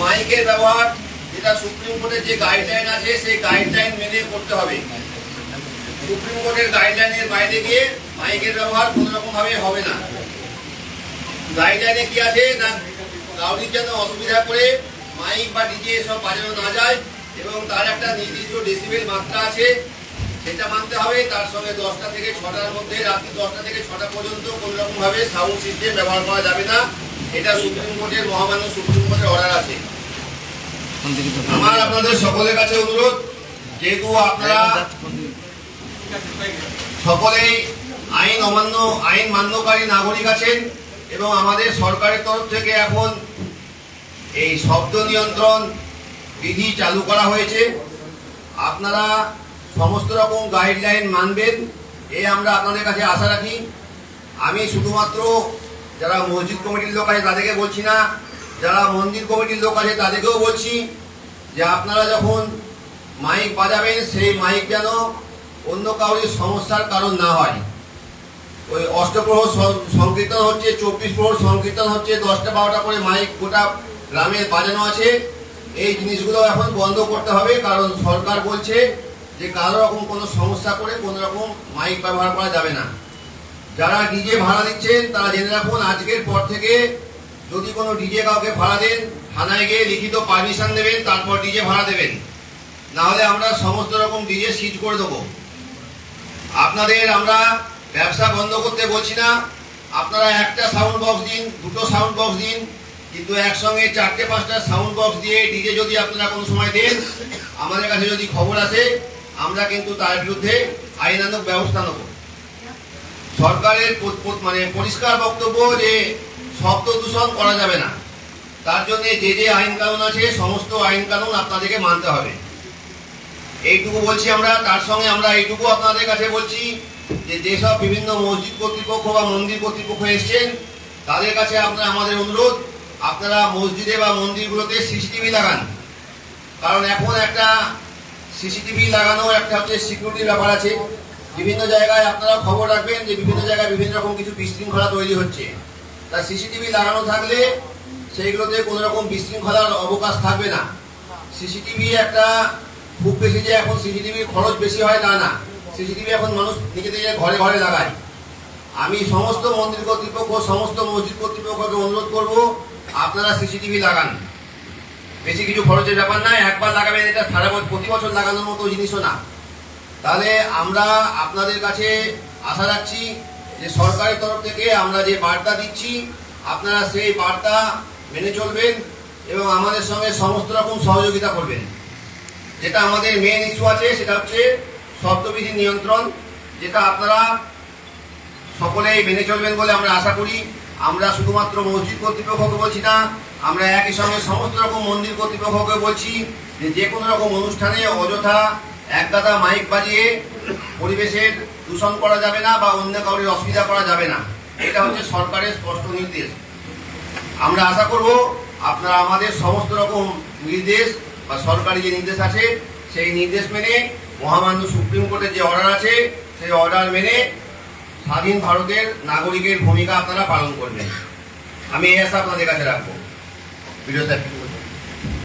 মাইকের ব্যবহার যেটা সুপ্রিম কোর্টের যে গাইডলাইন আছে সেই গাইডলাইন মেনে করতে হবে। সুপ্রিম কোর্টের গাইডলাইনের বাইরে গিয়ে মাইকের ব্যবহার কোন রকম ভাবে হবে না। গাইডলাইনে কি আছে না, কাউরির যেন অসুবিধা করে মাইক বা ডিজে এসব বাজানো না যায় এবং তার একটা নির্দিষ্ট ডেসিবেল মাত্রা আছে, সেটা মানতে হবে। তার সঙ্গে 10টা থেকে 6টার মধ্যে, রাত্রি 10টা থেকে 6টা পর্যন্ত কোন রকম ভাবে সাউন্ড সিস্টেম ব্যবহার করা যাবে না। এটা সুপ্রিম কোর্টের মহামান্য সুপ্রিম কোর্টের অর্ডার আছে। আমার আপনাদের সকলের কাছে অনুরোধ, যেহেতু আপনারা সকলেই আইন মান্যকারী নাগরিক আছেন এবং আমাদের সরকারের তরফ থেকে এখন এই শব্দ নিয়ন্ত্রণ বিধি চালু করা হয়েছে, আপনারা সমস্ত রকম গাইডলাইন মানবেন এই আমরা আপনাদের কাছে আশা রাখি। আমি শুধুমাত্র যারা মসজিদ কমিটির লোক আছে তাদেরকে বলছি না, যারা মন্দির কমিটির লোক আছে তাদেরকেও বলছি যে আপনারা যখন মাইক বাজাবেন সেই মাইক যেন অন্য কাউরির সমস্যার কারণ না হয়। ওই অষ্টপ্রহর সংকীর্তন হচ্ছে, 24 প্রহর সংকীর্তন হচ্ছে, 10টা 12টা করে মাইক গোটা গ্রামে বাজানো আছে, এই জিনিসগুলো এখন বন্ধ করতে হবে। কারণ সরকার বলছে যে কারো রকম কোনো সমস্যা করে কোনো রকম মাইক ব্যবহার করা যাবে না। যারা ডিজে ভাড়া দিচ্ছেন তারা জেনে রাখুন, আজকের পর থেকে যদি কোনো ডিজে কাউকে ভাড়া দেন, থানায় গিয়ে লিখিত পারমিশন দেবেন, তারপর ডিজে ভাড়া দেবেন, না হলে আমরা সমস্ত রকম ডিজে সিজ করে দেবো। আপনাদের আমরা ব্যবসা বন্ধ করতে বলছি না, আপনারা একটা সাউন্ড বক্স দিন, 2টো সাউন্ড বক্স দিন, কিন্তু একসঙ্গে 4টে 5টা সাউন্ড বক্স দিয়ে ডিজে যদি আপনারা কোনো সময় দেন, আমাদের কাছে যদি খবর আসে আমরা কিন্তু তার বিরুদ্ধে আইনানুগ ব্যবস্থা নেব। সরকারের পরিষ্কার বক্তব্য যে শব্দ দূষণ করা যাবে না, তার জন্য যে যে আইন কানুন আছে সমস্ত আইন কানুন আপনাদেরকে মানতে হবে, এইটুকু বলছি আমরা। তার সঙ্গে আমরা এইটুকু আপনাদের কাছে বলছি যে যেসব বিভিন্ন মসজিদ কর্তৃপক্ষ বা মন্দির কর্তৃপক্ষ এসছেন তাদের কাছে আমাদের অনুরোধ, আপনারা মসজিদে বা মন্দিরগুলোতে সিসিটিভি লাগান। কারণ এখন একটা সিসিটিভি লাগানো একটা হচ্ছে সিকিউরিটির ব্যাপার আছে। বিভিন্ন জায়গায় আপনারা খবর রাখবেন যে বিভিন্ন জায়গায় বিভিন্ন রকম কিছু বিশৃঙ্খলা তৈরি হচ্ছে, তা সিসিটিভি লাগানো থাকলে সেইগুলোতে কোনো রকম বিশৃঙ্খলার অবকাশ থাকবে না। সিসিটিভি একটা খুব বেশি যে এখন সিসিটিভির খরচ বেশি হয় তা না, সিসিটিভি এখন মানুষ নিজেদের ঘরে ঘরে লাগায়। আমি সমস্ত মন্দির কর্তৃপক্ষ, সমস্ত মসজিদ কর্তৃপক্ষকে অনুরোধ করব, আপনারা সিসিটিভি লাগান। বেশি কিছু খরচের ব্যাপার না, একবার লাগাবেন, এটা সারা বছর প্রতি বছর লাগানোর মতো জিনিসও না। তাহলে আমরা আপনাদের কাছে আশা রাখছি যে সরকারের তরফ থেকে আমরা যে বার্তা দিচ্ছি আপনারা সেই বার্তা মেনে চলবেন এবং আমাদের সঙ্গে সমস্ত রকম সহযোগিতা করবেন। যেটা আমাদের মেন ইস্যু আছে সেটা হচ্ছে শব্দবিধি নিয়ন্ত্রণ, যেটা আপনারা সকলেই মেনে চলবেন বলে আমরা আশা করি। আমরা শুধুমাত্র মসজিদ কর্তৃপক্ষকে বলছি না, আমরা একই সঙ্গে সমস্ত রকম মন্দির কর্তৃপক্ষকে বলছি যে কোনো রকম অনুষ্ঠানে অযথা একগাদা মাইক বাজিয়ে পরিবেশের দূষণ করা যাবে না বা অন্য কাউরির অসুবিধা করা যাবে না। এটা হচ্ছে সরকারের স্পষ্ট নির্দেশ। আমরা আশা করব আপনারা আমাদের সমস্ত রকম নির্দেশ বা সরকারি যে নির্দেশ আছে সেই নির্দেশ মেনে, মহামান্য সুপ্রিম কোর্টের যে অর্ডার আছে সেই অর্ডার মেনে স্বাধীন ভারতের নাগরিকের ভূমিকা আপনারা পালন করবেন। আমি এই আশা আপনাদের কাছে রাখবো। ভিডিও